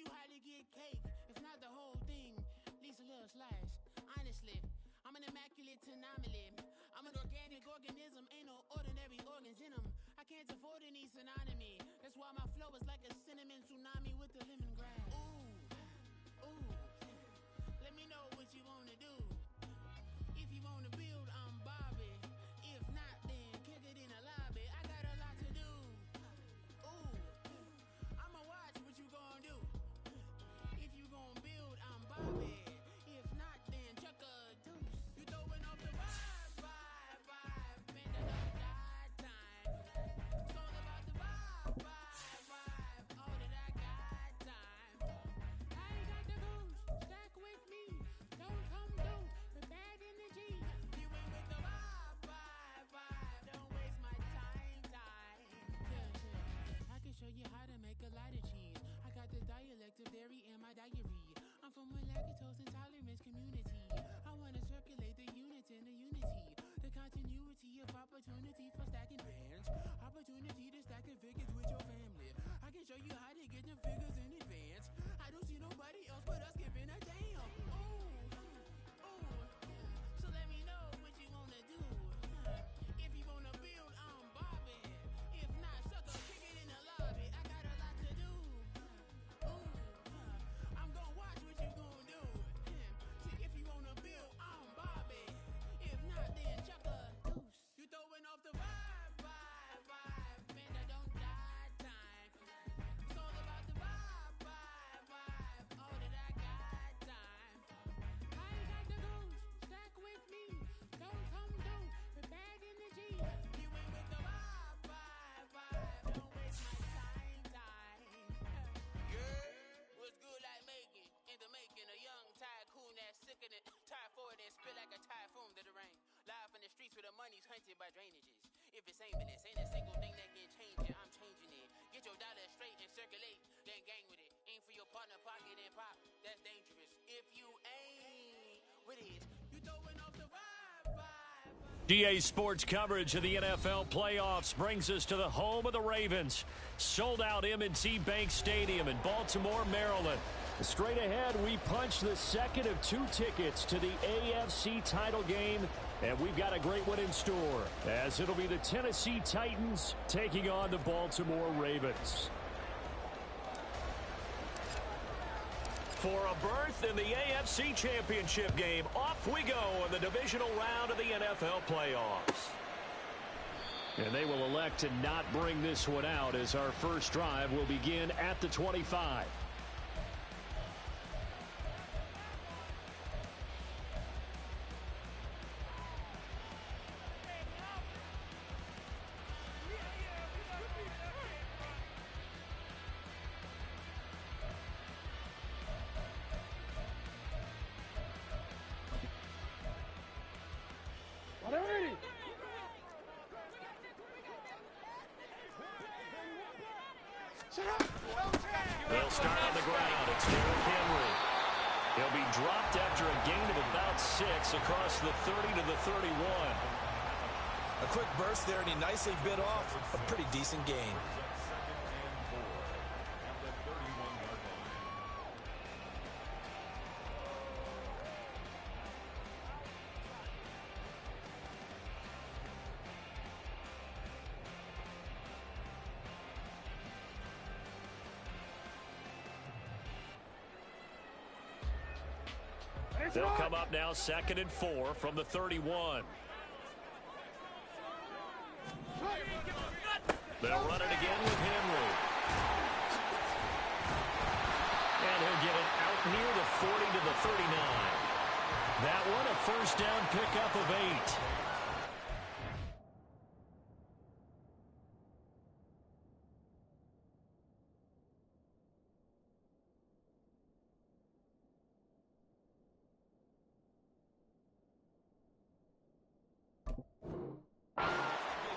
you how to get cake. If not the whole thing, at least a little slice. Honestly, I'm an immaculate anomaly. I'm an organic organism, ain't no ordinary organs in them. I can't afford any synonymy. That's why my flow is like a cinnamon tsunami with the lemongrass. Ooh, ooh. Let me know what you wanna do. If you wanna build, I'm Bobby. If not, then kick it in the lobby. I got a lot to do. Ooh, I'ma watch what you gon' do. If you gon' build, I'm Bobby. If not, then chuck a deuce. You throwing off the vibe. Man, that don't die time. It's all about the vibe. All that I got time. I ain't got the goose. Stack with me. Don't come through with bad energy. You ain't with the vibe. Don't waste my time. Yeah. I can show you how to make a lot of cheese. I got the dialect of dairy in my diary. I'm from a lactose intolerance community. I wanna circulate the units in the unity. The continuity of opportunity for stacking bands. Opportunity to stack the figures with your family. I can show you how to get the figures in advance. I don't see nobody else but us giving a damn. Ooh. So let me know what you wanna do. If you wanna build, I'm Bobby. If not, sucker, kick it in the lobby. I got a lot to do. Ooh, I'm gonna watch what you gonna do. See, if you wanna build, I'm Bobby. If not, then chuck a deuce. You throwing off the vibe. Man, that don't die time. It's all about the vibe. All that I got time. I ain't got the goose. Stack with me. Don't come through with bad energy. You ain't with the vibe. Don't waste my time. Yeah, what's good like making? In the making, a young tycoon that's sickening. Tie forward and spill like a typhoon to the rain. Live in the streets where the money's hunted by drainages. If it's aimless, ain't a single thing that can change it. I'm changing it. Get your dollar straight and circulate, then gang with it. Aim for your partner, pocket and pop. That's dangerous. If you ain't with it, you throwing off the vibe. GA Sports coverage of the NFL playoffs brings us to the home of the Ravens. Sold out M&T Bank Stadium in Baltimore, Maryland. Straight ahead, we punch the second of two tickets to the AFC title game, and we've got a great one in store, as it'll be the Tennessee Titans taking on the Baltimore Ravens. For a berth in the AFC Championship game, off we go in the divisional round of the NFL playoffs. And they will elect to not bring this one out, as our first drive will begin at the 25. They'll start on the ground. It's Derrick Henry. He'll be dropped after a gain of about 6 across the 30 to the 31. A quick burst there, and he nicely bit off a pretty decent gain. They'll come up now 2nd and 4 from the 31. They'll run it again with Henry. And he'll get it out near the 40 to the 39. That one a first down pickup of 8.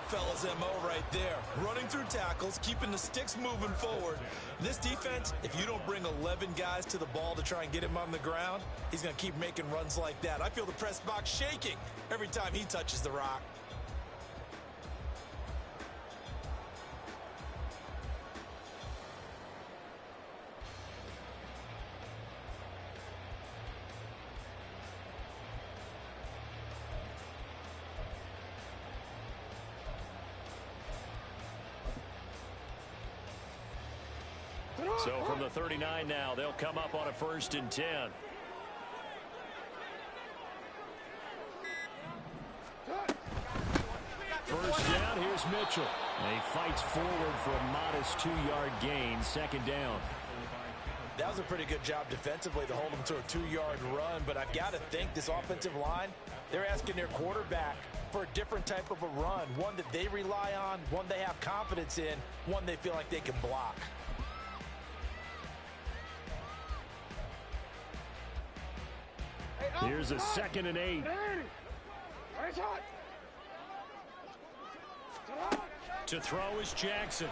Fellas MO right there. Running through tackles, keeping the sticks moving forward. This defense, if you don't bring 11 guys to the ball to try and get him on the ground, he's going to keep making runs like that. I feel the press box shaking every time he touches the rock. So from the 39 now, they'll come up on a 1st and 10. First down, here's Mitchell. And he fights forward for a modest 2-yard gain, 2nd down. That was a pretty good job defensively to hold them to a 2-yard run, but I've got to think this offensive line, they're asking their quarterback for a different type of a run, one that they rely on, one they have confidence in, one they feel like they can block. Here's a 2nd and 8. To throw is Jackson.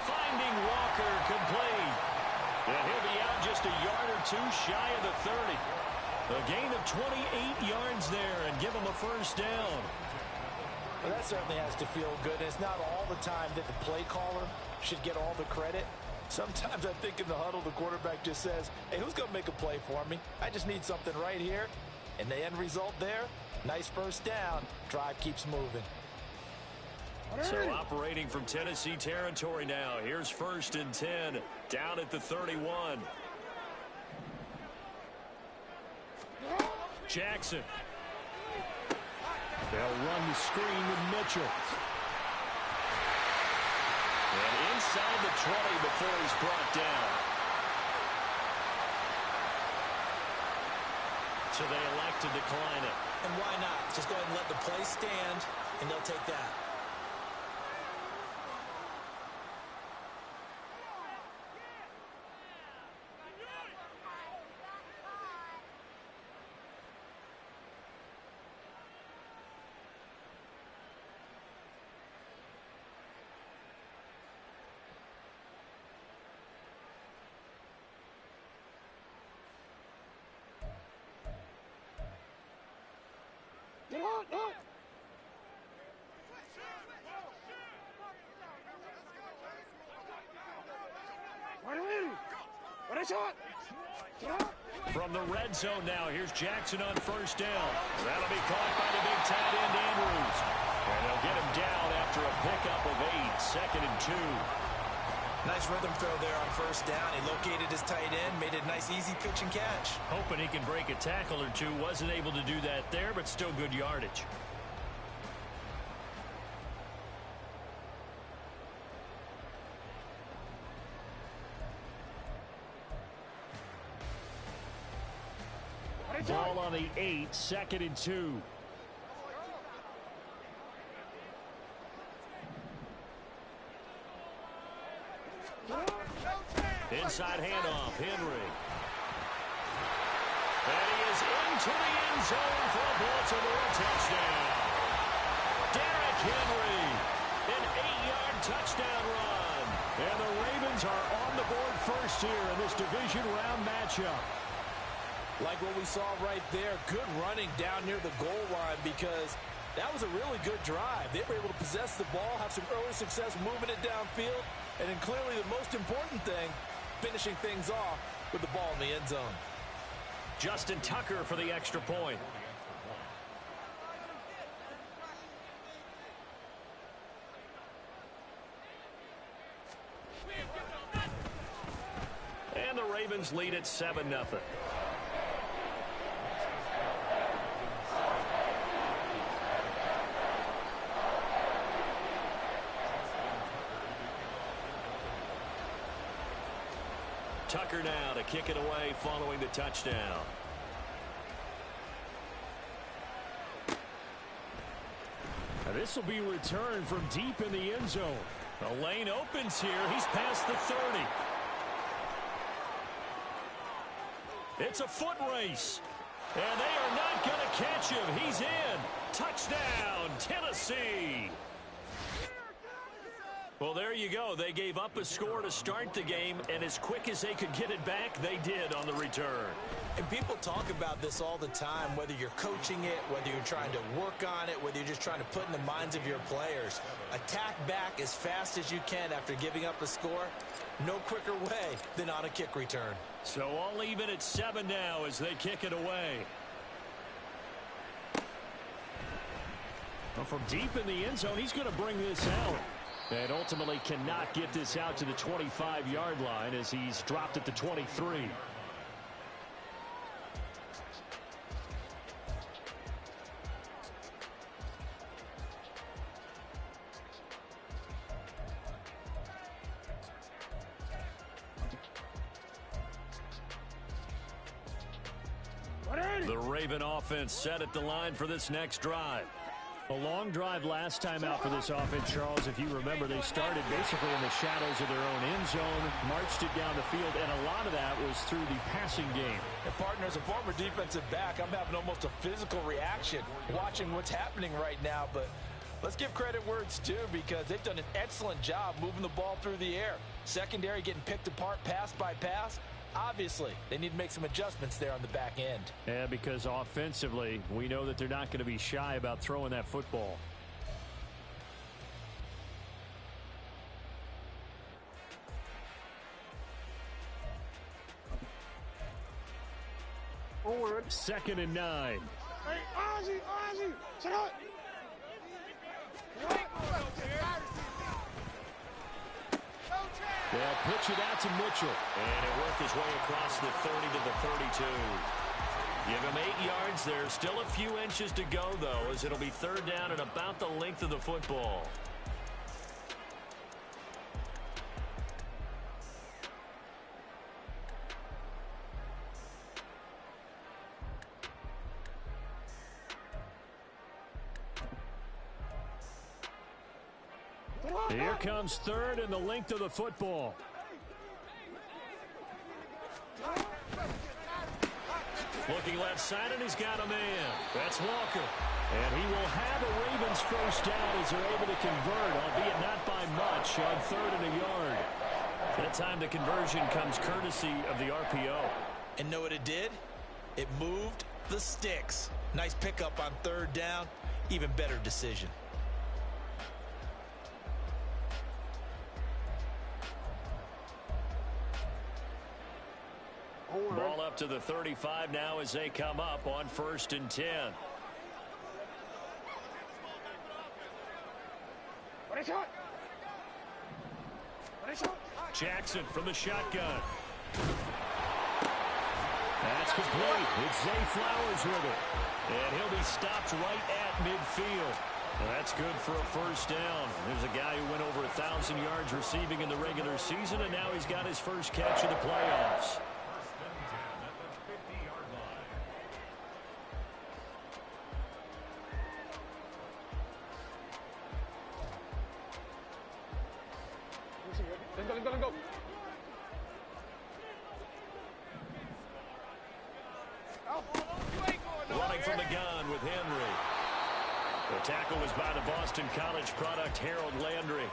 Finding Walker complete. And he'll be out just a yard or two shy of the 30. A gain of 28 yards there and give him a 1st down. Well, that certainly has to feel good. And it's not all the time that the play caller should get all the credit. Sometimes I think in the huddle, the quarterback just says, hey, who's going to make a play for me? I just need something right here. And the end result there, nice 1st down. Drive keeps moving. So operating from Tennessee territory now. Here's 1st and 10 down at the 31. Jackson. They'll run the screen with Mitchell. And inside the 20 before he's brought down. So they elect to decline it. And why not? Just go ahead and let the play stand, and they'll take that. From the red zone now, here's Jackson on 1st down. That'll be caught by the big tight end, Andrews. And they'll get him down after a pickup of 8, 2nd and 2. Nice rhythm throw there on 1st down. He located his tight end, made a nice easy pitch and catch. Hoping he can break a tackle or two. Wasn't able to do that there, but still good yardage. Ball on the 8, 2nd and 2. Inside handoff, Henry. And he is into the end zone for a Baltimore touchdown. Derrick Henry, an 8-yard touchdown run. And the Ravens are on the board first here in this division round matchup. Like what we saw right there, good running down near the goal line because that was a really good drive. They were able to possess the ball, have some early success moving it downfield, and then clearly the most important thing, finishing things off with the ball in the end zone. Justin Tucker for the extra point. And the Ravens lead at 7-0. Tucker now to kick it away following the touchdown. Now this will be returned from deep in the end zone. The lane opens here. He's past the 30. It's a foot race. And they are not going to catch him. He's in. Touchdown, Tennessee. Well, there you go. They gave up a score to start the game, and as quick as they could get it back, they did on the return. And people talk about this all the time, whether you're coaching it, whether you're trying to work on it, whether you're just trying to put in the minds of your players. Attack back as fast as you can after giving up a score. No quicker way than on a kick return. So all even at 7 now as they kick it away. Well, from deep in the end zone, he's going to bring this out. And ultimately cannot get this out to the 25-yard line as he's dropped at the 23. The Raven offense set at the line for this next drive. A long drive last time out for this offense, Charles. If you remember, they started basically in the shadows of their own end zone, marched it down the field, and a lot of that was through the passing game. And partner, as a former defensive back, I'm having almost a physical reaction watching what's happening right now. But let's give credit where it's due, because they've done an excellent job moving the ball through the air. Secondary getting picked apart pass by pass. Obviously, they need to make some adjustments there on the back end. Yeah, because offensively, we know that they're not going to be shy about throwing that football. Forward. 2nd and 9. Hey, Ozzie, shut up. They'll pitch it out to Mitchell. And it worked his way across the 30 to the 32. Give him 8 yards. There's still a few inches to go, though, as it'll be 3rd down and about the length of the football. Here comes 3rd and the length of the football. Looking left side, and he's got a man. That's Walker. And he will have a Ravens first down as they're able to convert, albeit not by much, on 3rd and a yard. That time the conversion comes courtesy of the RPO. And know what it did? It moved the sticks. Nice pickup on 3rd down. Even better decision. Ball up to the 35 now as they come up on 1st and 10. Jackson from the shotgun. That's complete. It's Zay Flowers with it. And he'll be stopped right at midfield. That's good for a first down. There's a guy who went over 1,000 yards receiving in the regular season, and now he's got his first catch of the playoffs. Let's go. Running from the gun with Henry. The tackle was by the Boston College product, Harold Landry.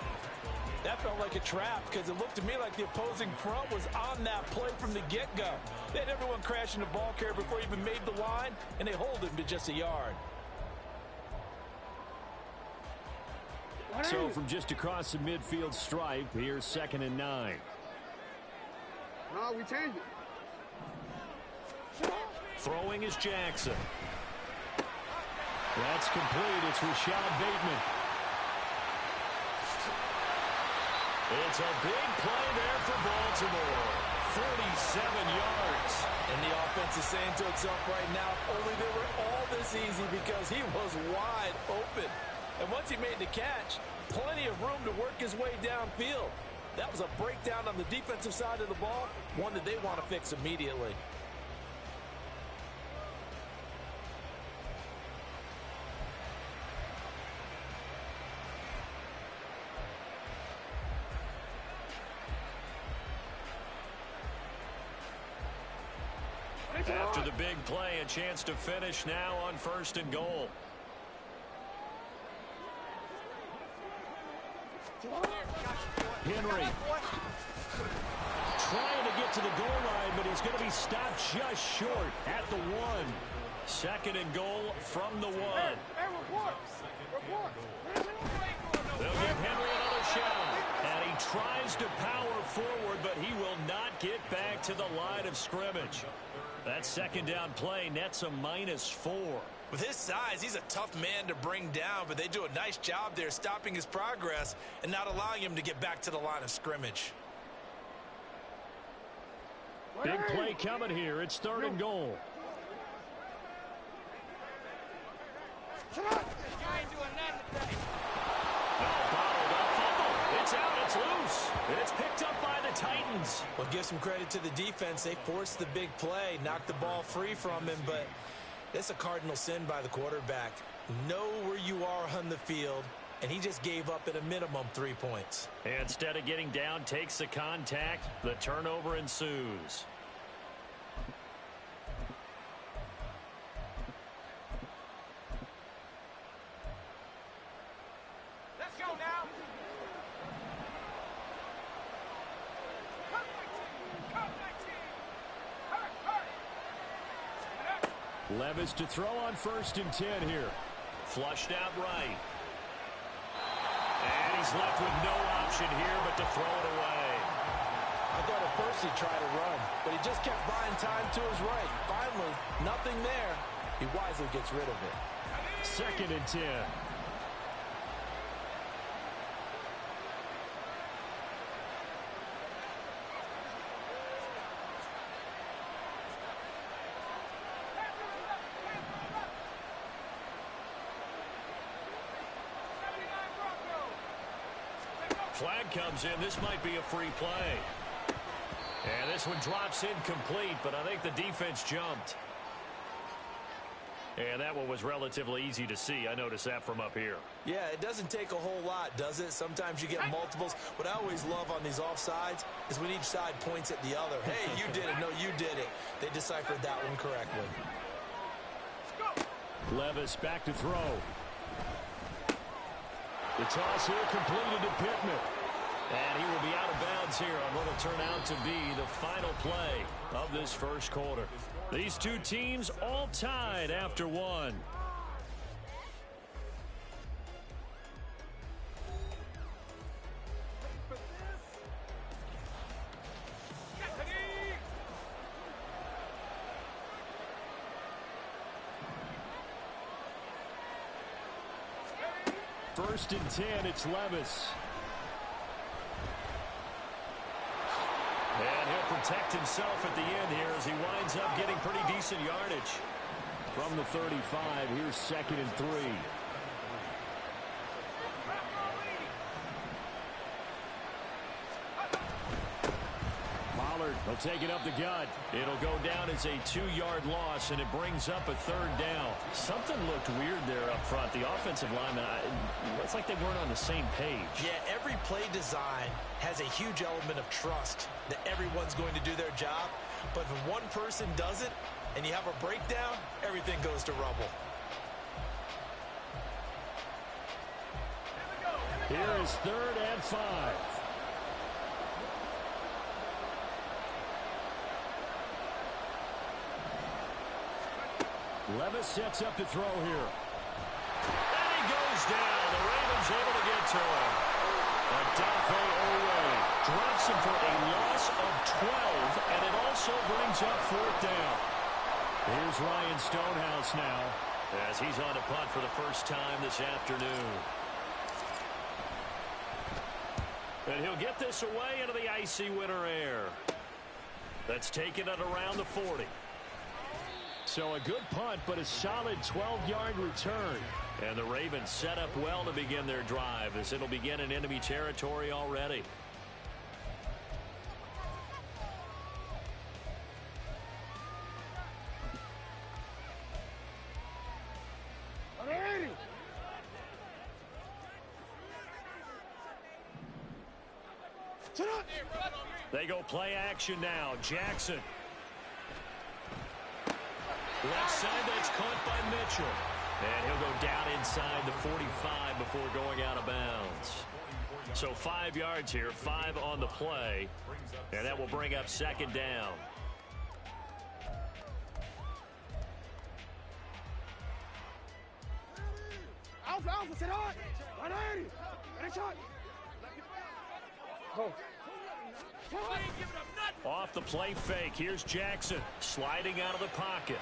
That felt like a trap, because it looked to me like the opposing front was on that play from the get-go. They had everyone crashing the ball carrier before he even made the line, and they hold him to just a yard. So from just across the midfield stripe, here's 2nd and 9. No, we changed it. Throwing is Jackson. That's complete. It's Rashad Bateman. It's a big play there for Baltimore. 47 yards. And the offense is saying to itself right now, only they were all this easy because he was wide open. And once he made the catch, plenty of room to work his way downfield. That was a breakdown on the defensive side of the ball, one that they want to fix immediately. After the big play, a chance to finish now on 1st and goal. Henry trying to get to the goal line, but he's going to be stopped just short at the 1. 2nd and goal from the 1. They'll give Henry another shot. And he tries to power forward, but he will not get back to the line of scrimmage. That 2nd down play nets a -4. With his size, he's a tough man to bring down, but they do a nice job there stopping his progress and not allowing him to get back to the line of scrimmage. Big play coming here. It's 3rd and goal. It's out. It's loose. And it's picked up by the Titans. Well, give some credit to the defense. They forced the big play, knocked the ball free from him, but it's a cardinal sin by the quarterback. Know where you are on the field, and he just gave up at a minimum 3 points. Instead of getting down, takes the contact. The turnover ensues. Let's go now. Levis to throw on 1st and 10 here. Flushed out right. And he's left with no option here but to throw it away. I thought at first he'd try to run, but he just kept buying time to his right. Finally, nothing there. He wisely gets rid of it. 2nd and 10. Flag comes in. This might be a free play. And this one drops incomplete, but I think the defense jumped. And that one was relatively easy to see. I noticed that from up here. Yeah, it doesn't take a whole lot, does it? Sometimes you get multiples. What I always love on these offsides is when each side points at the other. Hey, you did it. No, you did it. They deciphered that one correctly. Levis back to throw. The toss here completed to Pittman. And he will be out of bounds here on what will turn out to be the final play of this first quarter. These two teams all tied after one. First and 10, it's Levis. And he'll protect himself at the end here as he winds up getting pretty decent yardage. From the 35, here's 2nd and 3. Pollard will take it up the gut. It'll go down as a 2-yard loss, and it brings up a 3rd down. Something looked weird there up front. The offensive linemen, it's like they weren't on the same page. Yeah, every play design has a huge element of trust that everyone's going to do their job. But if one person does it and you have a breakdown, everything goes to rubble. Here is 3rd and 5. Levis sets up to throw here. And he goes down. The Ravens able to get to him. Odafe Oweh drops him for a loss of 12, and it also brings up 4th down. Here's Ryan Stonehouse now as he's on a punt for the first time this afternoon. And he'll get this away into the icy winter air. That's taken it around the 40. So a good punt, but a solid 12-yard return. And the Ravens set up well to begin their drive as it'll begin in enemy territory already. They go play action now. Jackson. Left side, that's caught by Mitchell. And he'll go down inside the 45 before going out of bounds. So 5 yards here, 5 on the play. And that will bring up 2nd down. Alpha, Alpha, sit hard. 180. Ready, shot. Go. Off the play fake, here's Jackson sliding out of the pocket.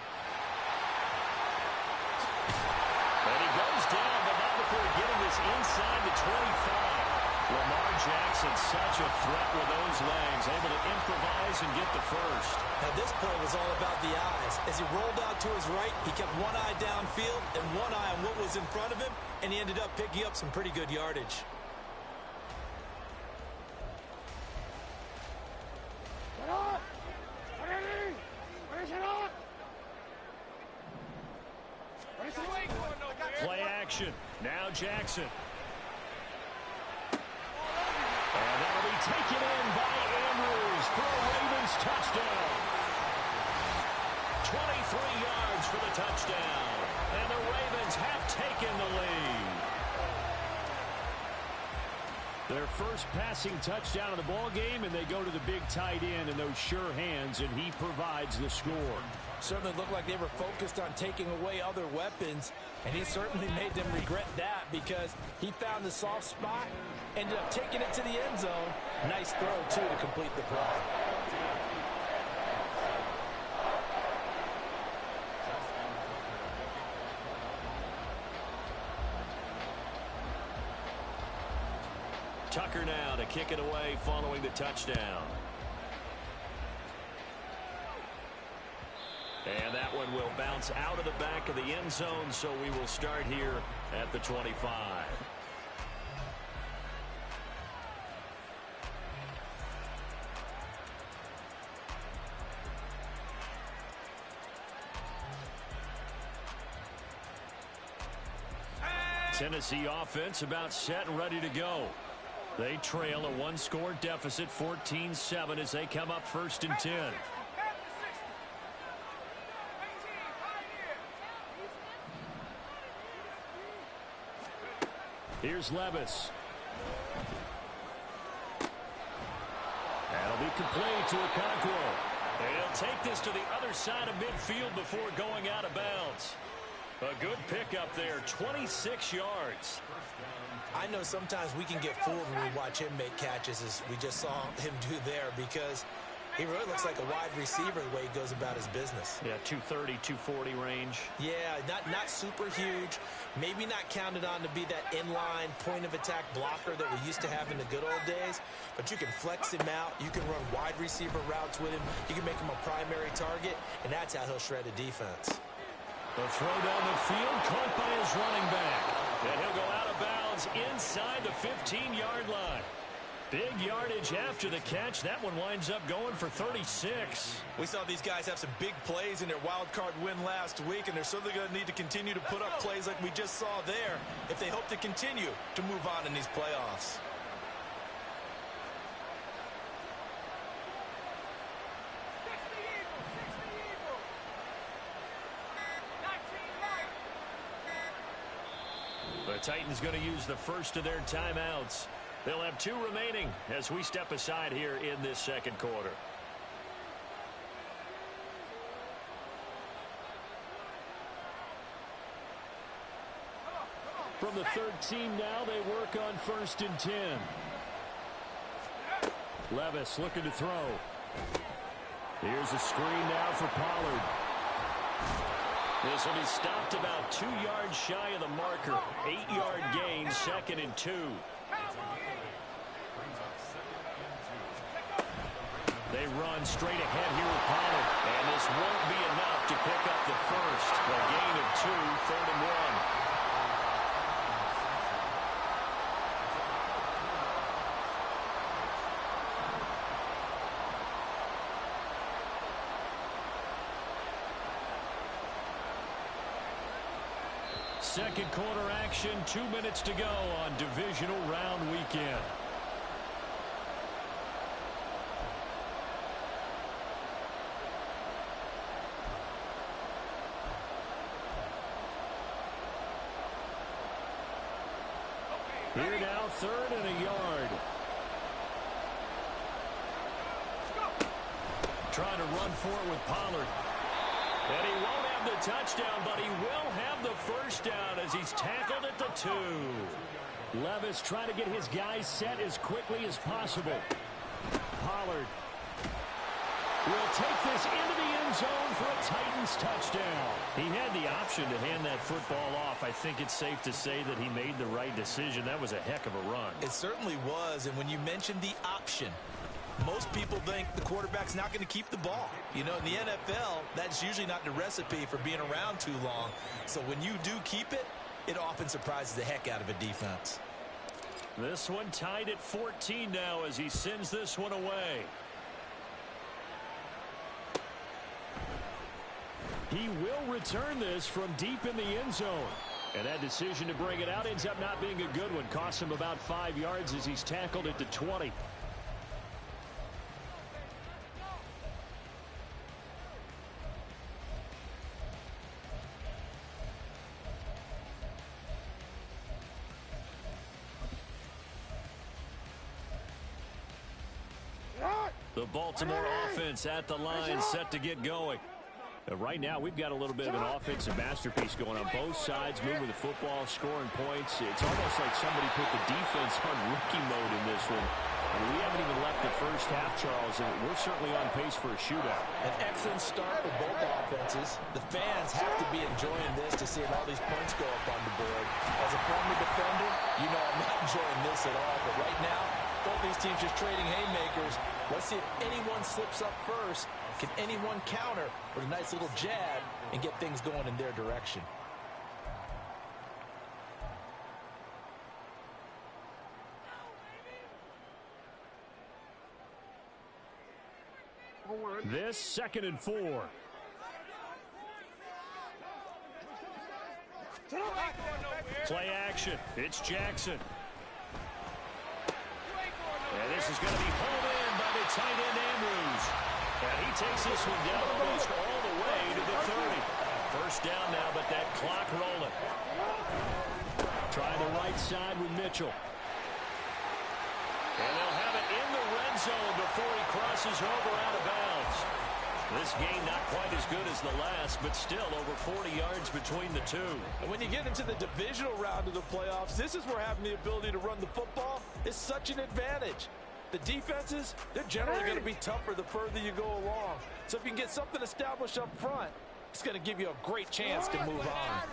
And he goes down, but not before getting this inside the 25. Lamar Jackson, such a threat with those legs, able to improvise and get the first. Now this play was all about the eyes. As he rolled out to his right, he kept one eye downfield and one eye on what was in front of him, and he ended up picking up some pretty good yardage. Play action. Now Jackson. And that'll be taken in by Andrews for a Ravens touchdown. 23 yards for the touchdown. And the Ravens have taken the lead. Their first passing touchdown of the ball game, and they go to the big tight end in those sure hands, and he provides the score. Certainly looked like they were focused on taking away other weapons, and he certainly made them regret that because he found the soft spot, ended up taking it to the end zone. Nice throw, too, to complete the play. Tucker now to kick it away following the touchdown. And that one will bounce out of the back of the end zone, so we will start here at the 25. Tennessee offense about set and ready to go. They trail a one-score deficit, 14-7, as they come up 1st and 10. Here's Levis. That'll be complete to Okonkwo. He'll take this to the other side of midfield before going out of bounds. A good pickup there, 26 yards. I know sometimes we can get fooled when we watch him make catches, as we just saw him do there, because he really looks like a wide receiver the way he goes about his business. Yeah, 230, 240 range. Yeah, not super huge. Maybe not counted on to be that inline point-of-attack blocker that we used to have in the good old days. But you can flex him out. You can run wide receiver routes with him. You can make him a primary target, and that's how he'll shred a defense. The throw down the field, caught by his running back. And he'll go out of bounds inside the 15-yard line. Big yardage after the catch. That one winds up going for 36. We saw these guys have some big plays in their wild card win last week, and they're certainly going to need to continue to put up plays like we just saw there if they hope to continue to move on in these playoffs. The Titans going to use the first of their timeouts. They'll have 2 remaining as we step aside here in this second quarter. From the 13 now, they work on 1st and 10. Levis looking to throw. Here's a screen now for Pollard. This will be stopped about 2 yards shy of the marker. 8-yard gain, 2nd and 2. They run straight ahead here with Pollard. And this won't be enough to pick up the first. A gain of 2, 3rd and 1. Second quarter action, 2 minutes to go on divisional round weekend. Here now, 3rd and a yard. Trying to run for it with Pollard. And he won't have the touchdown, but he will have the first down as he's tackled at the 2. Levis trying to get his guys set as quickly as possible. Pollard. will take this into the end zone for a Titans touchdown. He had the option to hand that football off. I think it's safe to say that he made the right decision. That was a heck of a run. It certainly was, and when you mentioned the option, most people think the quarterback's not going to keep the ball. You know, in the NFL, that's usually not the recipe for being around too long. So when you do keep it, it often surprises the heck out of a defense. This one tied at 14 now as he sends this one away. He will return this from deep in the end zone. And that decision to bring it out ends up not being a good one. Costs him about 5 yards as he's tackled at the 20. The Baltimore offense at the line, set to get going. Right now, we've got a little bit of an offensive masterpiece going on both sides, moving the football, scoring points. It's almost like somebody put the defense on rookie mode in this one. I mean, we haven't even left the first half, Charles, and we're certainly on pace for a shootout. An excellent start for both offenses. The fans have to be enjoying this to see all these points go up on the board. As a former defender, you know I'm not enjoying this at all. But right now, both these teams just trading haymakers. Let's see if anyone slips up first. Can anyone counter with a nice little jab and get things going in their direction? This 2nd and 4. Play action. It's Jackson. And this is going to be pulled in by the tight end Andrews. And he takes this one down almost all the way to the 30. First down now, but that clock rolling. Try the right side with Mitchell. And they'll have it in the red zone before he crosses over out of bounds. This game not quite as good as the last, but still over 40 yards between the two. And when you get into the divisional round of the playoffs, this is where having the ability to run the football is such an advantage. The defenses, they're generally going to be tougher the further you go along. So if you can get something established up front, it's going to give you a great chance to move on.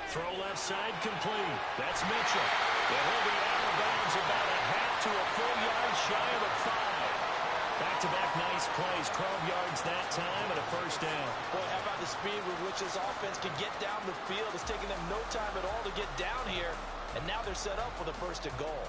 Throw left side complete. That's Mitchell. And he'll be out of bounds about a half to a full yard shy of the 5. Back-to-back nice plays. 12 yards that time and a first down. Boy, how about the speed with which this offense can get down the field? It's taking them no time at all to get down here. And now they're set up for the 1st and goal.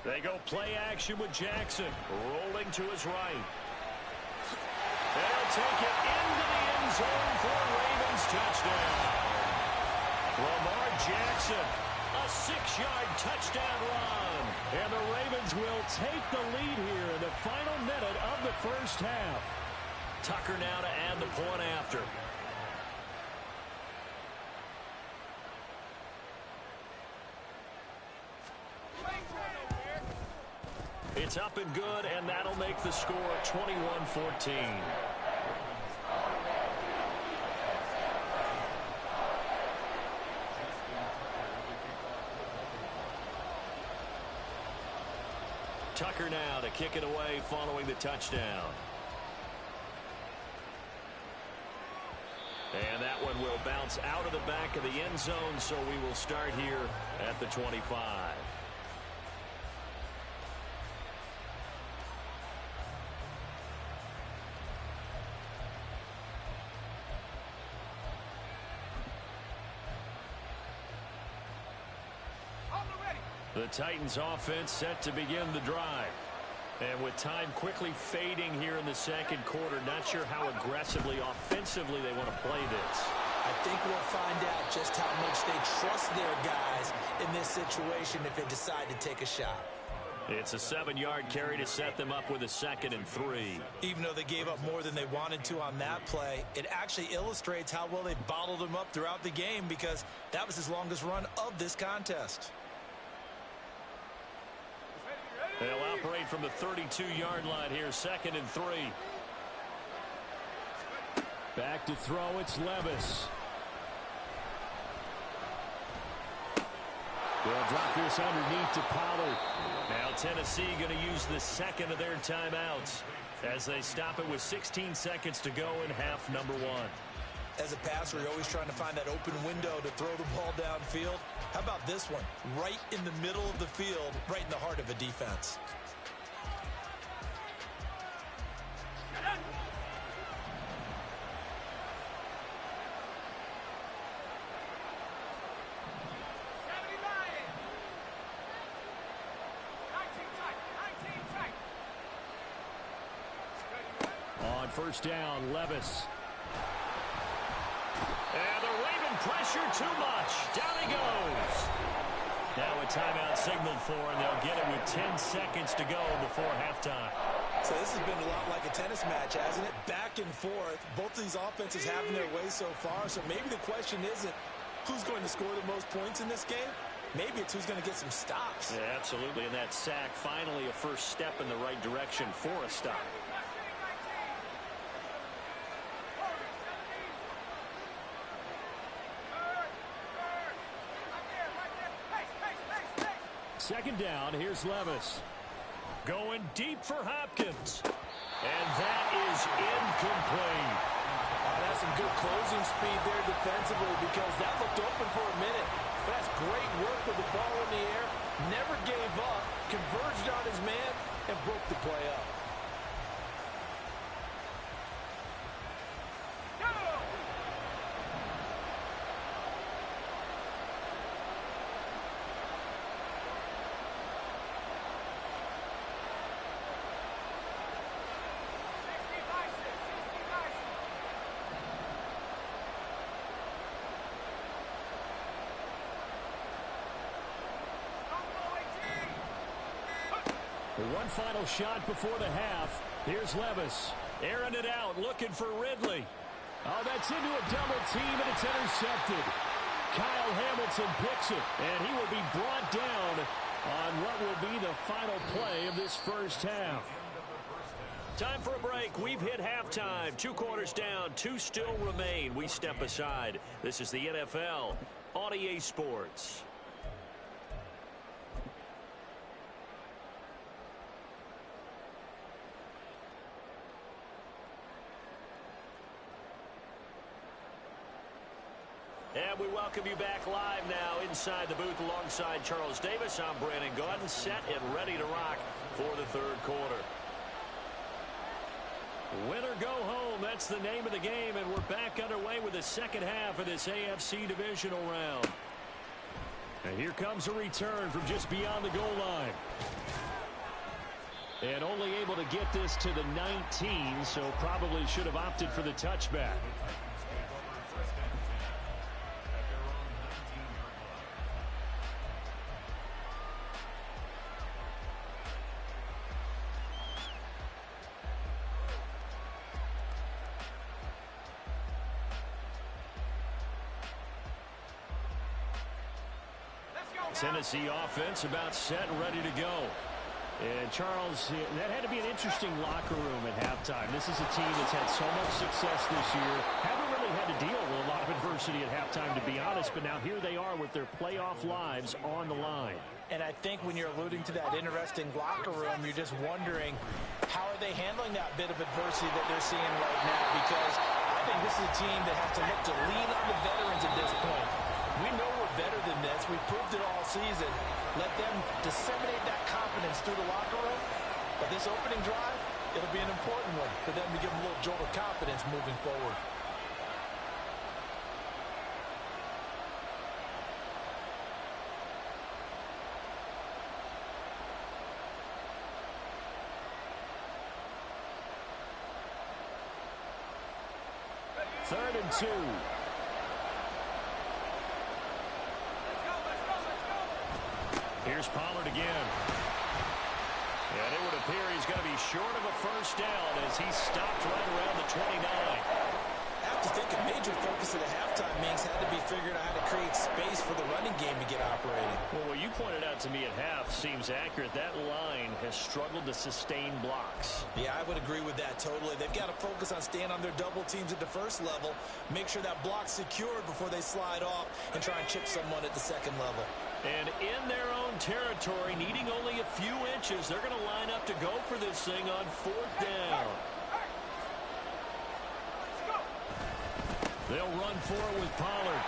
They go play action with Jackson. Rolling to his right. They'll take it into the end zone for a Ravens touchdown. Lamar Jackson, a 6-yard touchdown run. And the Ravens will take the lead here in the final minute of the first half. Tucker now to add the point after. It's up and good, and that'll make the score 21-14. Tucker now to kick it away following the touchdown. And that one will bounce out of the back of the end zone, so we will start here at the 25. The Titans offense set to begin the drive. And with time quickly fading here in the second quarter, not sure how aggressively, offensively they want to play this. I think we'll find out just how much they trust their guys in this situation if they decide to take a shot. It's a 7-yard carry to set them up with a 2nd and 3. Even though they gave up more than they wanted to on that play, it actually illustrates how well they bottled them up throughout the game because that was his longest run of this contest. They'll operate from the 32-yard line here, 2nd and 3. Back to throw, it's Levis. They'll drop this underneath to Pollard. Now Tennessee going to use the second of their timeouts as they stop it with 16 seconds to go in half number 1. As a passer, you're always trying to find that open window to throw the ball downfield. How about this one? Right in the middle of the field, right in the heart of a defense. On first down, Levis. And the Raven pressure too much. Down he goes. Now a timeout signaled for, and they'll get it with 10 seconds to go before halftime. So this has been a lot like a tennis match, hasn't it? Back and forth. Both of these offenses having their way so far. So maybe the question isn't who's going to score the most points in this game. Maybe it's who's going to get some stops. Yeah, absolutely. And that sack, finally a first step in the right direction for a stop. Second down, here's Levis. Going deep for Hopkins. And that is incomplete. That's some good closing speed there defensively because that looked open for a minute. But that's great work with the ball in the air. Never gave up, converged on his man, and broke the play up. One final shot before the half. Here's Levis. Airing it out, looking for Ridley. Oh, that's into a double team, and it's intercepted. Kyle Hamilton picks it, and he will be brought down on what will be the final play of this first half. Time for a break. We've hit halftime. 2 quarters down, 2 still remain. We step aside. This is the NFL on EA Sports. And we welcome you back live now inside the booth alongside Charles Davis. I'm Brandon Gaudin, set and ready to rock for the third quarter. Win or go home, that's the name of the game, and we're back underway with the second half of this AFC divisional round. And here comes a return from just beyond the goal line. And only able to get this to the 19, so probably should have opted for the touchback. Tennessee offense about set and ready to go. And Charles, that had to be an interesting locker room at halftime. This is a team that's had so much success this year. Haven't really had to deal with a lot of adversity at halftime, to be honest. But now here they are with their playoff lives on the line. And I think when you're alluding to that interesting locker room, you're just wondering how are they handling that bit of adversity that they're seeing right now? Because I think this is a team that has to look to lean on the veterans at this point. We know we're better than this. We've proved it all season. Let them disseminate that confidence through the locker room. But this opening drive, it'll be an important one for them to give them a little jolt of confidence moving forward. Third and 2. Here's Pollard again. And it would appear he's going to be short of a first down as he's stopped right around the 29. have to think a major focus of the halftime meetings had to be figuring out how to create space for the running game to get operating. Well, what you pointed out to me at half seems accurate. That line has struggled to sustain blocks. Yeah, I would agree with that totally. They've got to focus on staying on their double teams at the first level, make sure that block's secured before they slide off and try and chip someone at the second level. And in their own territory, needing only a few inches, they're going to line up to go for this thing on fourth down. They'll run for it with Pollard.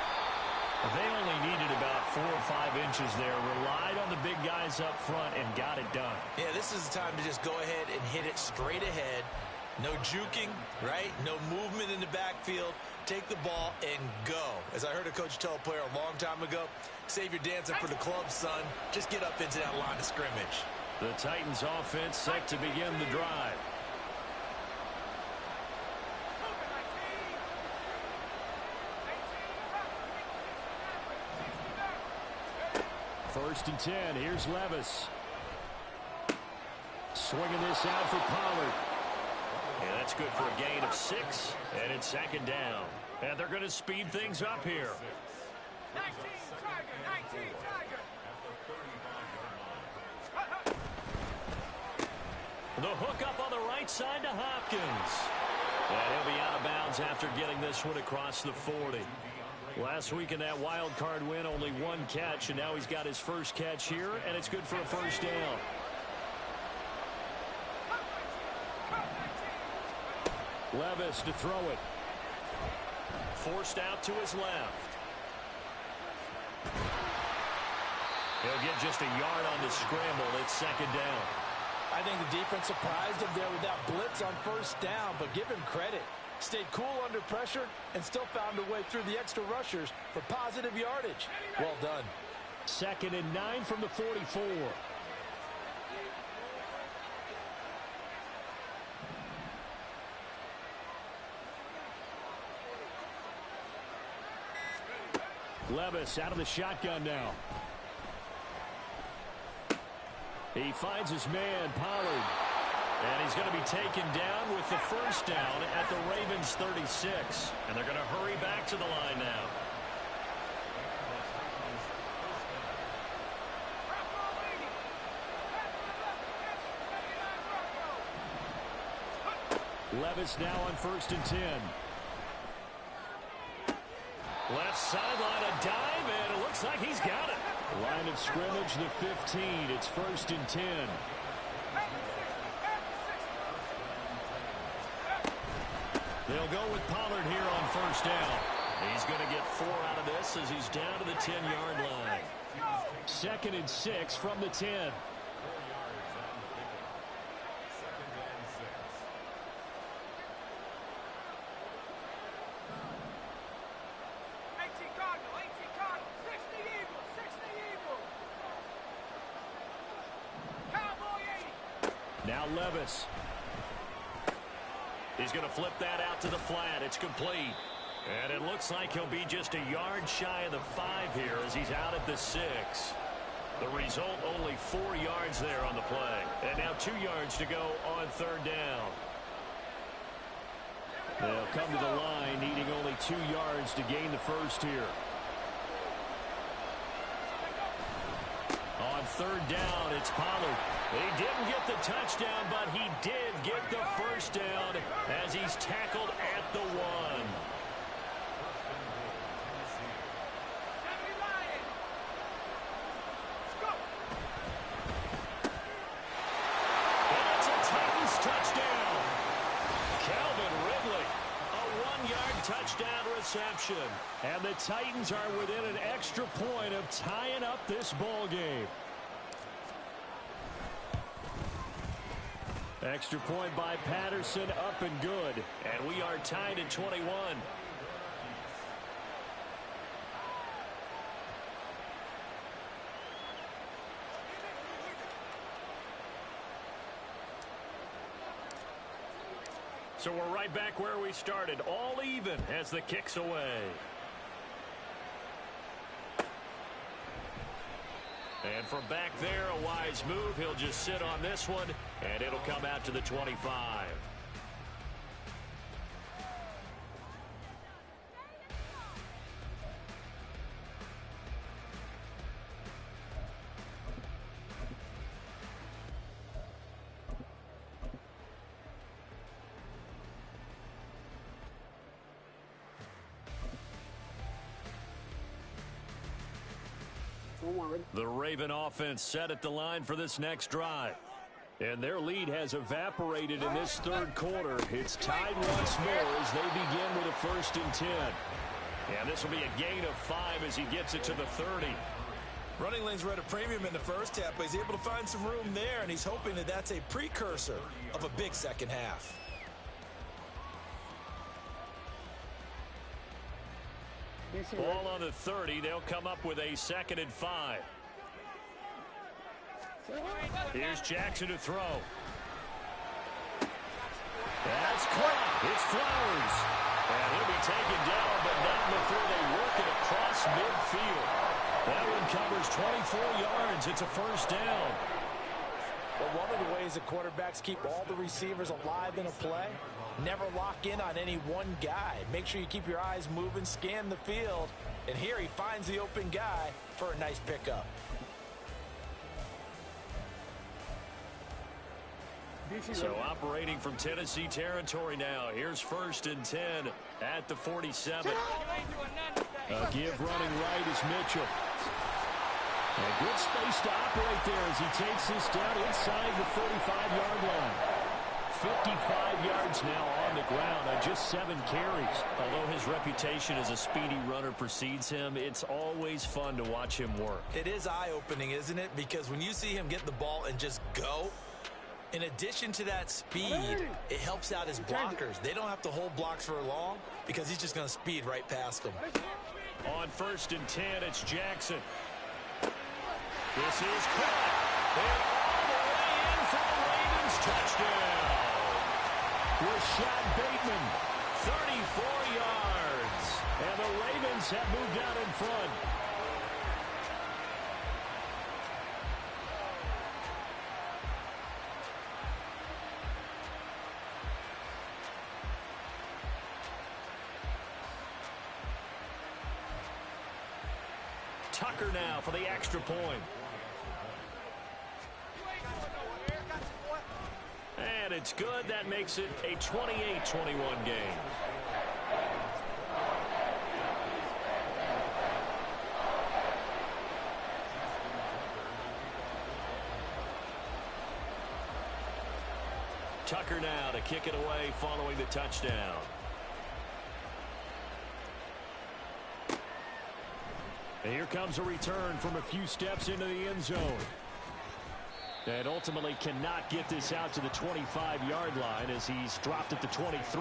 They only needed about 4 or 5 inches there. Relied on the big guys up front and got it done. Yeah, this is the time to just go ahead and hit it straight ahead. No juking, right? No movement in the backfield. Take the ball and go. As I heard a coach tell a player a long time ago, save your dancing for the club, son. Just get up into that line of scrimmage. The Titans offense set to begin the drive. First and 10. Here's Levis. Swinging this out for Pollard. And that's good for a gain of 6. And it's second down. And they're going to speed things up here. 19 Tiger. The hook up on the right side to Hopkins. And he'll be out of bounds after getting this one across the 40. Last week in that wild card win, only 1 catch, and now he's got his first catch here, and it's good for a first down. Levis to throw it. Forced out to his left. He'll get just a yard on the scramble. It's second down. I think the defense surprised him there with that blitz on first down, but give him credit. Stayed cool under pressure and still found a way through the extra rushers for positive yardage. Well done. Second and 9 from the 44. Levis out of the shotgun now. He finds his man, Pollard. And he's going to be taken down with the first down at the Ravens 36. And they're going to hurry back to the line now. Levis now on first and 10. Left sideline, a dive, and it looks like he's got it. Line of scrimmage, the 15. It's first and 10. They'll go with Pollard here on first down. He's going to get 4 out of this as he's down to the 10-yard line. Second and 6 from the 10. Now Levis. He's going to flip that out to the flat. It's complete. And it looks like he'll be just a yard shy of the 5 here as he's out at the 6. The result, only 4 yards there on the play. And now 2 yards to go on third down. They'll come to the line needing only 2 yards to gain the first here. On third down, it's Pollard. He didn't get the touchdown, but he did get the first down as he's tackled at the 1. And it's a Titans touchdown. Calvin Ridley, a 1-yard touchdown reception. And the Titans are within an extra point of tying up this ball game. Extra point by Patterson, up and good. And we are tied at 21. So we're right back where we started, all even as the kick's away. And from back there, a wise move. He'll just sit on this one, and it'll come out to the 25. The Raven offense set at the line for this next drive. And their lead has evaporated in this third quarter. It's tied once more as they begin with a 1st and 10. And this will be a gain of 5 as he gets it to the 30. Running lanes were at a premium in the first half, but he's able to find some room there, and he's hoping that that's a precursor of a big second half. Ball on the 30. They'll come up with a 2nd and 5. Here's Jackson to throw. That's caught. It's Flowers. And he'll be taken down, but not before they work it across midfield. That one covers 24 yards. It's a 1st down. But one of the ways that quarterbacks keep all the receivers alive in a play, never lock in on any one guy. Make sure you keep your eyes moving, scan the field. And here he finds the open guy for a nice pickup. So operating from Tennessee territory now. Here's 1st and 10 at the 47. A give running right is Mitchell. A good space to operate there as he takes this down inside the 45-yard line. 55 yards now on the ground on just 7 carries. Although his reputation as a speedy runner precedes him, it's always fun to watch him work. It is eye-opening, isn't it? Because when you see him get the ball and just go, in addition to that speed, it helps out his blockers. They don't have to hold blocks for long because he's just going to speed right past them. On 1st and 10, it's Jackson. This is caught. And all the way in for the Ravens touchdown. Rashad Bateman, 34 yards. And the Ravens have moved out in front. Tucker now for the extra point. And it's good. That makes it a 28-21 game. Tucker now to kick it away following the touchdown. And here comes a return from a few steps into the end zone. And ultimately cannot get this out to the 25-yard line as he's dropped at the 23.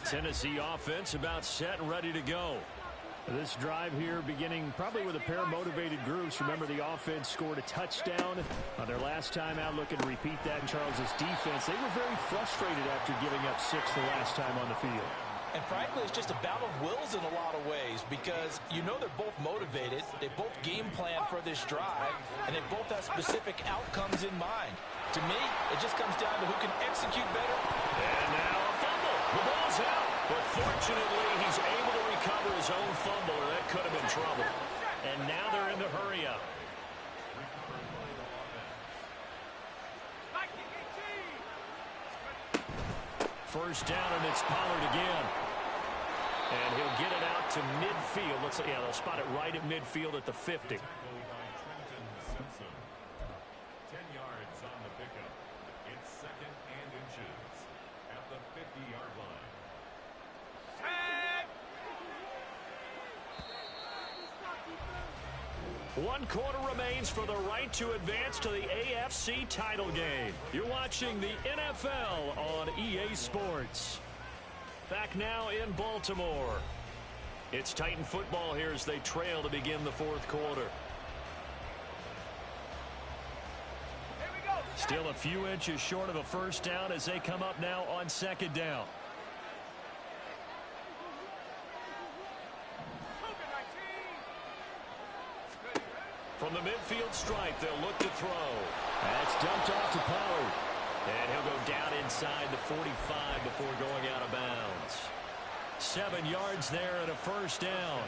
Tennessee offense about set and ready to go. This drive here beginning probably with a pair of motivated groups. Remember, the offense scored a touchdown on their last time out, looking to repeat that in Charles's defense. They were very frustrated after giving up 6 the last time on the field. And frankly, it's just a battle of wills in a lot of ways because you know they're both motivated. They both game plan for this drive, and they both have specific outcomes in mind. To me, it just comes down to who can execute better. And now a fumble. The ball's out. But fortunately, he's able to recover his own fumble, or that could have been trouble. And now they're in the hurry-up. First down, and it's Pollard again. And he'll get it out to midfield. Yeah, they'll spot it right at midfield at the 50. 10 yards on the pickup. It's 2nd and inches at the 50-yard line. One quarter remains for the right to advance to the AFC title game. You're watching the NFL on EA Sports. Back now in Baltimore. It's Titan football here as they trail to begin the 4th quarter. Still a few inches short of a first down as they come up now on 2nd down. From the midfield stripe, they'll look to throw. That's dumped off to Pollard. And he'll go down inside the 45 before going out of bounds. 7 yards there and a first down.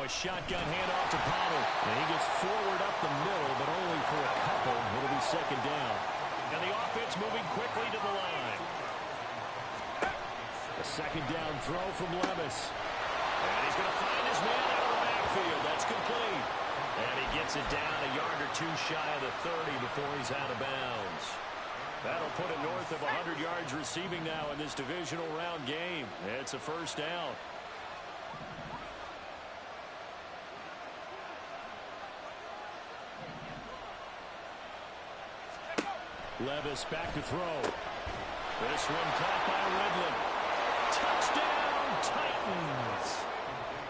Now a shotgun handoff to Pollard. And he gets forward up the middle, but only for a couple. It'll be second down. And the offense moving quickly to the line. A second down throw from Levis. And he's going to find his man out of the backfield. That's complete. And he gets it down a yard or two shy of the 30 before he's out of bounds. That'll put him north of 100 yards receiving now in this divisional round game. It's a first down. Levis back to throw. This one caught by Ridley. Touchdown, Titans.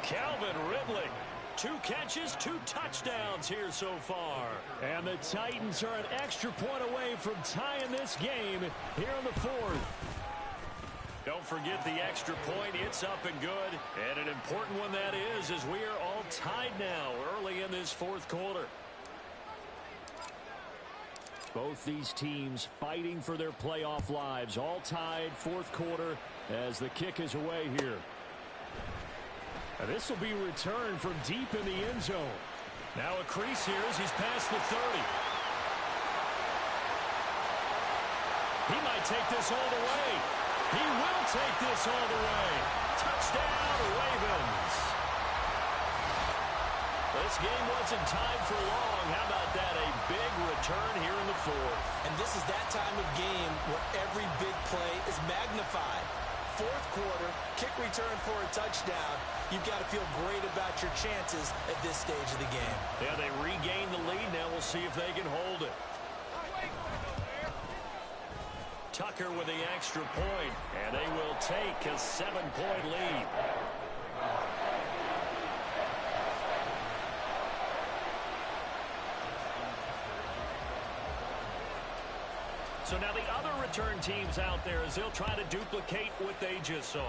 Calvin Ridley. 2 catches, 2 touchdowns here so far. And the Titans are an extra point away from tying this game here in the 4th. Don't forget the extra point. It's up and good. And an important one that is, as we are all tied now early in this 4th quarter. Both these teams fighting for their playoff lives. All tied, 4th quarter, as the kick is away here. And this will be returned from deep in the end zone. Now a crease here as he's past the 30. He might take this all the way. He will take this all the way. Touchdown, Ravens. This game wasn't tied for long. How about that? A big return here in the 4th. And this is that time of game where every big play is magnified. 4th quarter, kick return for a touchdown. You've got to feel great about your chances at this stage of the game. Yeah, they regain the lead. Now we'll see if they can hold it. Tucker with the extra point, and they will take a 7-point lead. So now the other return teams out there as they'll try to duplicate what they just saw.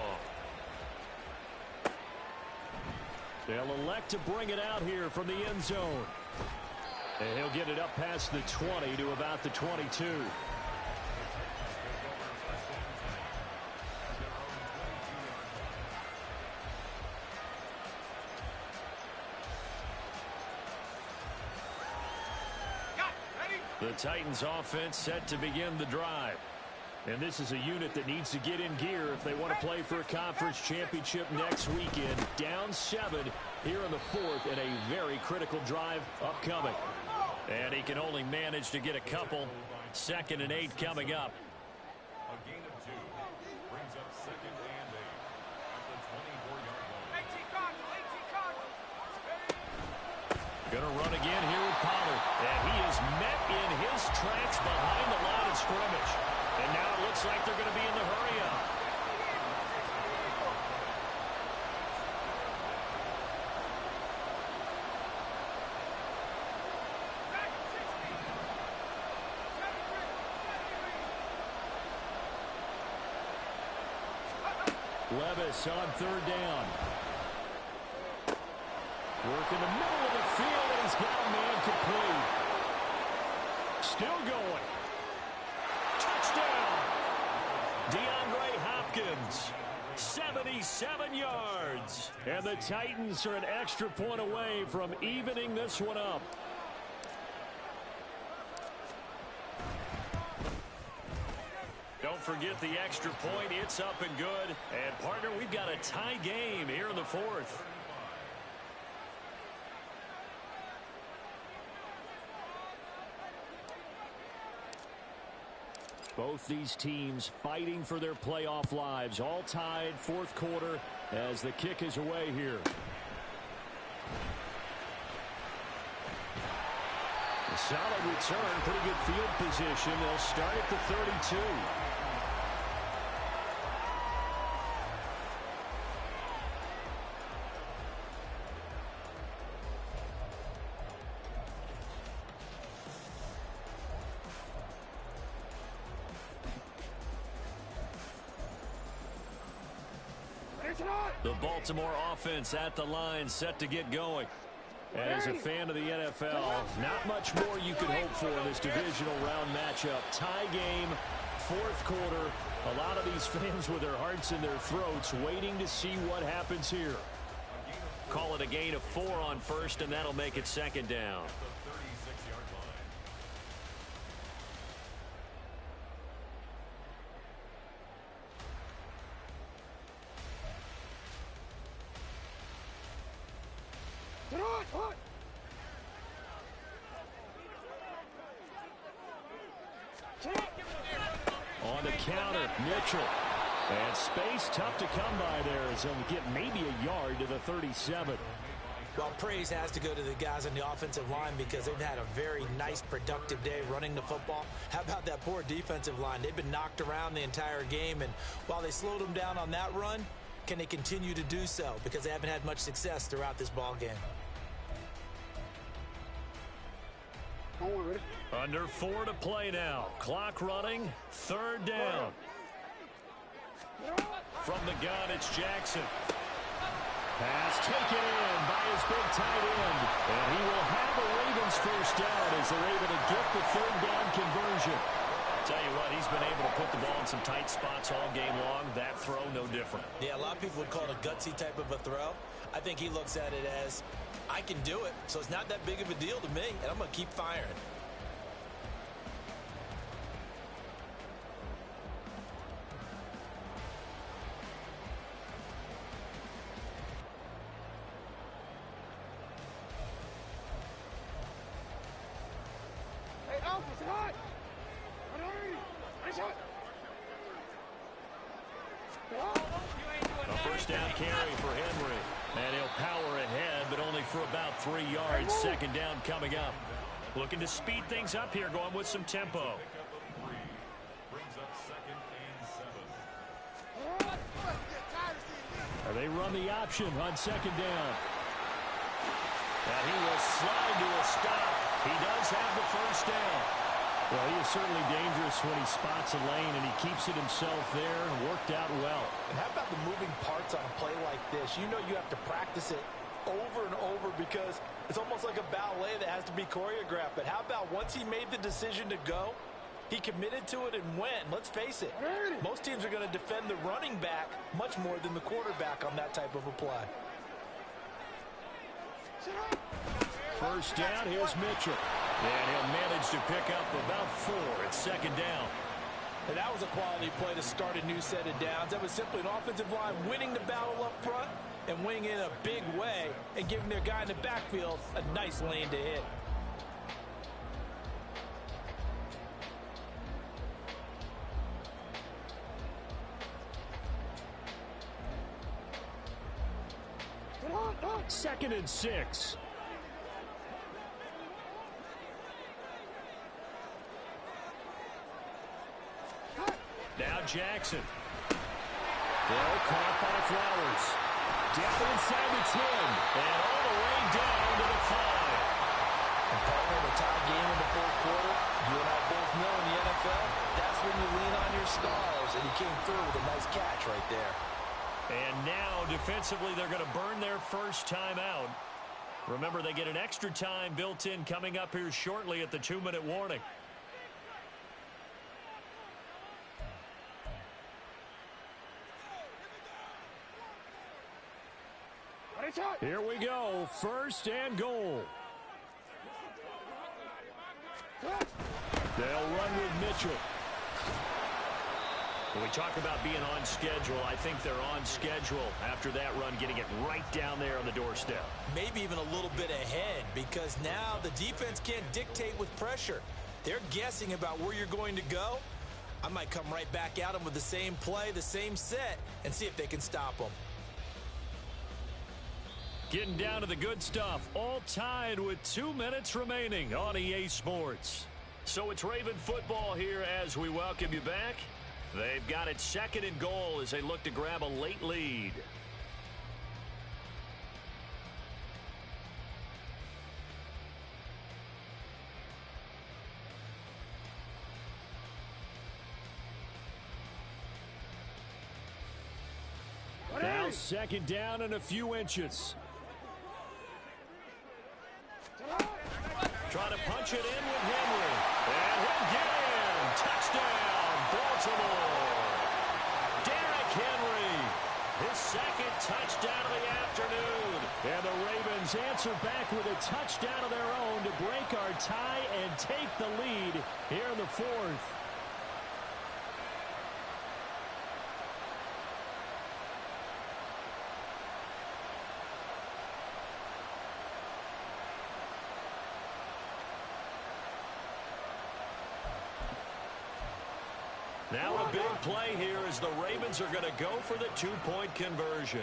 They'll elect to bring it out here from the end zone. And he'll get it up past the 20 to about the 22. The Titans offense set to begin the drive. And this is a unit that needs to get in gear if they want to play for a conference championship next weekend. Down 7 here in the 4th and a very critical drive upcoming. And he can only manage to get a couple. 2nd and 8 coming up. A gain of 2 brings up 2nd and 8 at the 24-yard line. Gonna run again here with Pollard. And he is met in his tracks behind the line of scrimmage. And now it looks like they're going to be in the hurry-up. Levis on 3rd down. Work in the middle of the field, and he's got a man complete. Still going. Touchdown! DeAndre Hopkins, 77 yards. And the Titans are an extra point away from evening this one up. Don't forget the extra point. It's up and good. And, partner, we've got a tie game here in the 4th. Both these teams fighting for their playoff lives. All tied, 4th quarter, as the kick is away here. A solid return, pretty good field position. They'll start at the 32. The Baltimore offense at the line, set to get going. And as a fan of the NFL, not much more you could hope for in this divisional round matchup. Tie game, 4th quarter. A lot of these fans with their hearts in their throats waiting to see what happens here. A gain of Call it a gain of 4 on first, and that'll make it second down. On the counter, Mitchell. And space tough to come by there as he'll get maybe a yard to the 37. Well, praise has to go to the guys on the offensive line because they've had a very nice, productive day running the football. How about that poor defensive line? They've been knocked around the entire game, and while they slowed them down on that run, can they continue to do so? Because they haven't had much success throughout this ball game. Under 4 to play now. Clock running. 3rd down. From the gun, it's Jackson. Pass taken in by his big tight end. And he will have a Ravens first down as they're able to get the 3rd down conversion. Tell you what, he's been able to put the ball in some tight spots all game long. That throw, no different. Yeah, a lot of people would call it a gutsy type of a throw. I think he looks at it as, I can do it, so it's not that big of a deal to me, and I'm going to keep firing. A first down carry for Henry. And he'll power ahead, but only for about 3 yards. Second down coming up. Looking to speed things up here, going with some tempo. They run the option on second down. And he will slide to a stop. He does have the first down. Well, he is certainly dangerous when he spots a lane, and he keeps it himself there and worked out well. And how about the moving parts on a play like this? You know you have to practice it over and over because it's almost like a ballet that has to be choreographed. But how about once he made the decision to go, he committed to it and went. Let's face it, most teams are going to defend the running back much more than the quarterback on that type of a play. First down, here's Mitchell. And he'll manage to pick up about 4 at second down. And that was a quality play to start a new set of downs. That was simply an offensive line winning the battle up front and winning in a big way and giving their guy in the backfield a nice lane to hit. Second and 6. Now Jackson. Throw caught by Flowers. Down inside the 10. And all the way down to the 5. And partner, the tie game in the fourth quarter, you and I both know in the NFL, that's when you lean on your stars. And he came through with a nice catch right there. And now, defensively, they're going to burn their first time out. Remember, they get an extra time built in coming up here shortly at the 2-minute warning. Here we go. First and goal. They'll run with Mitchell. When we talk about being on schedule, I think they're on schedule after that run, getting it right down there on the doorstep. Maybe even a little bit ahead because now the defense can't dictate with pressure. They're guessing about where you're going to go. I might come right back at them with the same play, the same set, and see if they can stop them. Getting down to the good stuff, all tied with 2 minutes remaining on EA Sports. So it's Raven football here as we welcome you back. They've got it second and goal as they look to grab a late lead. Now second down and a few inches. Trying to punch it in with Henry. And he'll get in. Touchdown, Baltimore. Derrick Henry. His second touchdown of the afternoon. And Ravens answer back with a touchdown of their own to break our tie and take the lead here in the fourth. Now a big play here as the Ravens are going to go for the two-point conversion.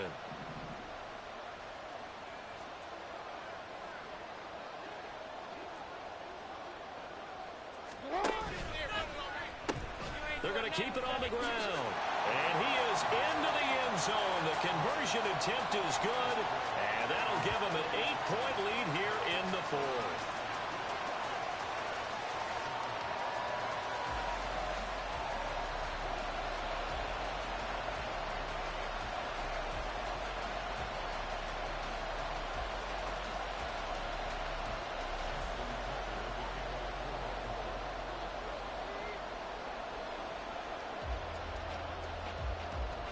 They're going to keep it on the ground. And he is into the end zone. The conversion attempt is good. And that'll give him an 8-point lead here in the fourth.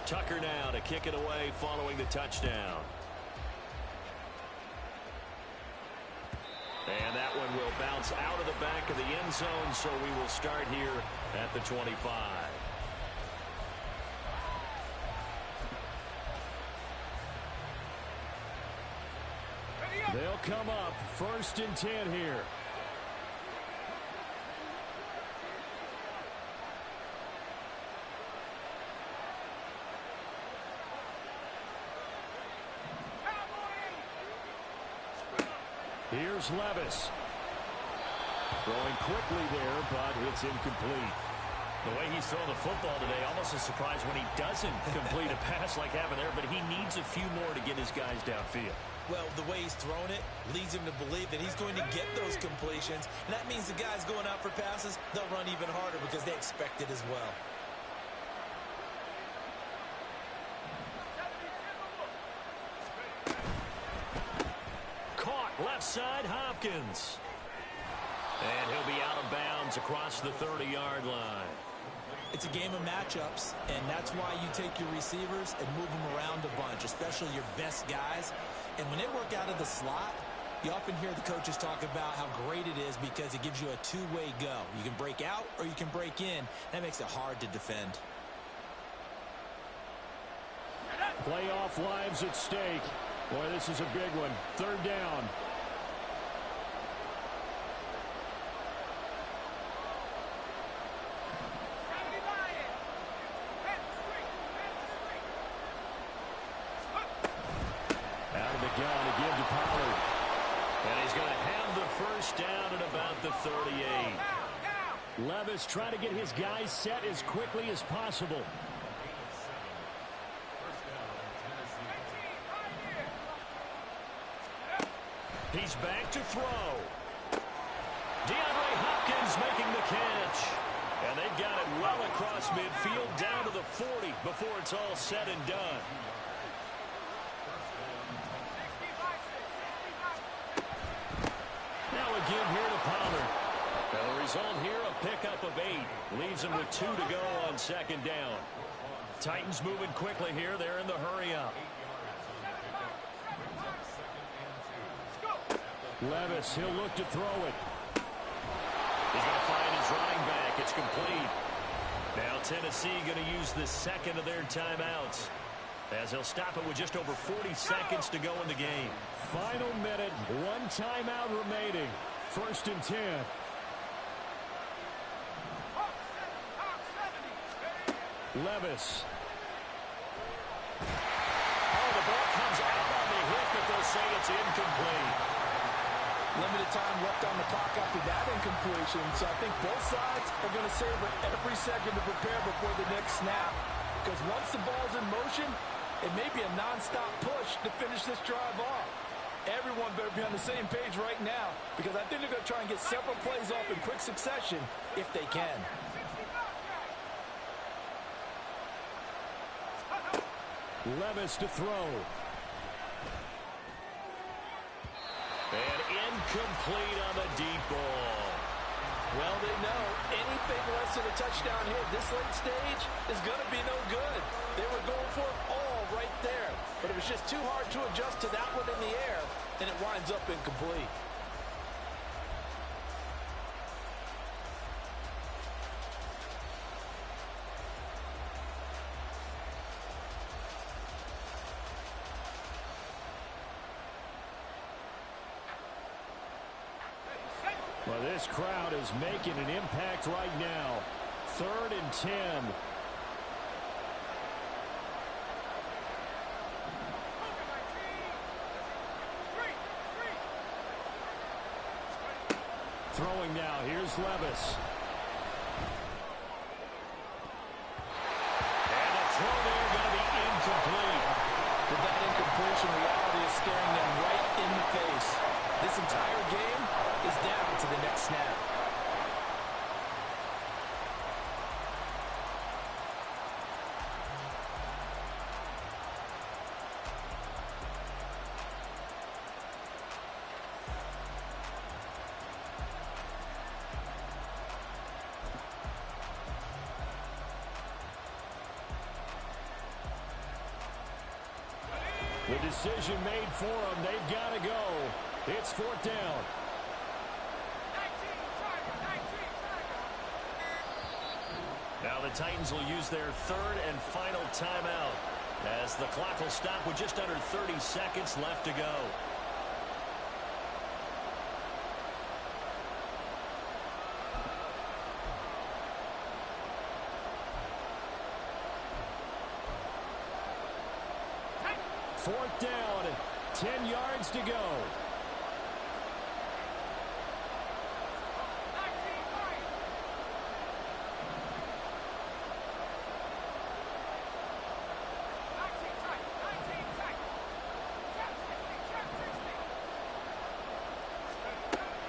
Tucker now to kick it away following the touchdown. And that one will bounce out of the back of the end zone, so we will start here at the 25. They'll come up 1st and 10 here. Here's Levis. Throwing quickly there, but it's incomplete. The way he's throwing the football today, almost a surprise when he doesn't complete a pass like having there, but he needs a few more to get his guys downfield. Well, the way he's thrown it leads him to believe that he's going to get those completions, and that means the guys going out for passes, they'll run even harder because they expect it as well. Left side, Hopkins. And he'll be out of bounds across the 30-yard line. It's a game of matchups, and that's why you take your receivers and move them around a bunch, especially your best guys. And when they work out of the slot, you often hear the coaches talk about how great it is because it gives you a two-way go. You can break out or you can break in. That makes it hard to defend. Playoff lives at stake. Boy, this is a big one. 3rd down. Out of the gun to give to Pollard. And he's going to have the 1st down at about the 38. Levis trying to get his guys set as quickly as possible. He's back to throw. DeAndre Hopkins making the catch. And they've got it well across midfield down to the 40 before it's all said and done. Now a give here to Pollard. And the result here, a pickup of 8. Leaves him with 2 to go on 2nd down. Titans moving quickly here. They're in the hurry-up. Levis, he'll look to throw it. He's going to find his running back. It's complete. Now Tennessee going to use the 2nd of their timeouts, as they'll stop it with just over 40 seconds to go in the game. Final minute, 1 timeout remaining. 1st and 10. Levis. Oh, the ball comes out on the hit, but they'll say it's incomplete. Limited time left on the clock after that incompletion, so I think both sides are going to savor every second to prepare before the next snap, because once the ball's in motion, it may be a non-stop push to finish this drive off. Everyone better be on the same page right now, because I think they're going to try and get several plays off in quick succession if they can. Levis to throw. And incomplete on the deep ball. Well, they know anything less than a touchdown hit this late stage is going to be no good. They were going for it all right there, but it was just too hard to adjust to that one in the air, and it winds up incomplete. Well, this crowd is making an impact right now. 3rd and 10. Throwing now, here's Levis. And the throw there going to be incomplete. With that incompletion, reality is staring them right in the face. This entire game is down to the next snap. The decision made for them. They've got to go. It's 4th down. Now the Titans will use their 3rd and final timeout as the clock will stop with just under 30 seconds left to go. Fourth down, 10 yards to go.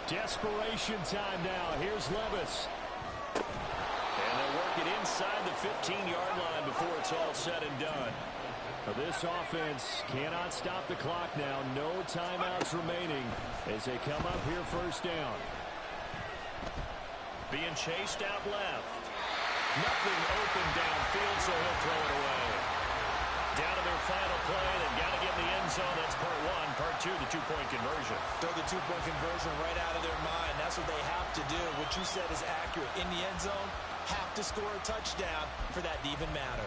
Desperation time now. Here's Levis. And they'll work it inside the 15-yard line before it's all said and done. This offense cannot stop the clock now. No timeouts remaining as they come up here 1st down. Being chased out left. Nothing open downfield, so he'll throw it away. Down to their final play. They've got to get in the end zone. That's part 1. Part 2, the 2-point conversion. Throw the 2-point conversion right out of their mind. That's what they have to do. What you said is accurate. In the end zone, have to score a touchdown for that to even matter.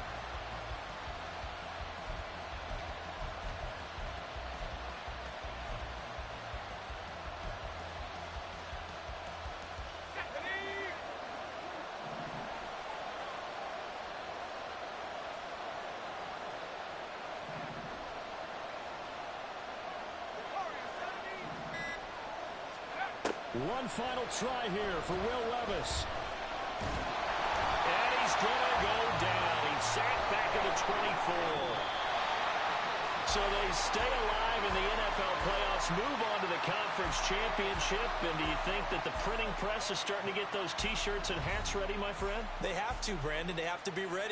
One final try here for Will Levis. And he's going to go down. He's sacked back at the 24. So they stay alive in the NFL playoffs, move on to the conference championship. And do you think that the printing press is starting to get those T-shirts and hats ready, my friend? They have to, Brandon. They have to be ready.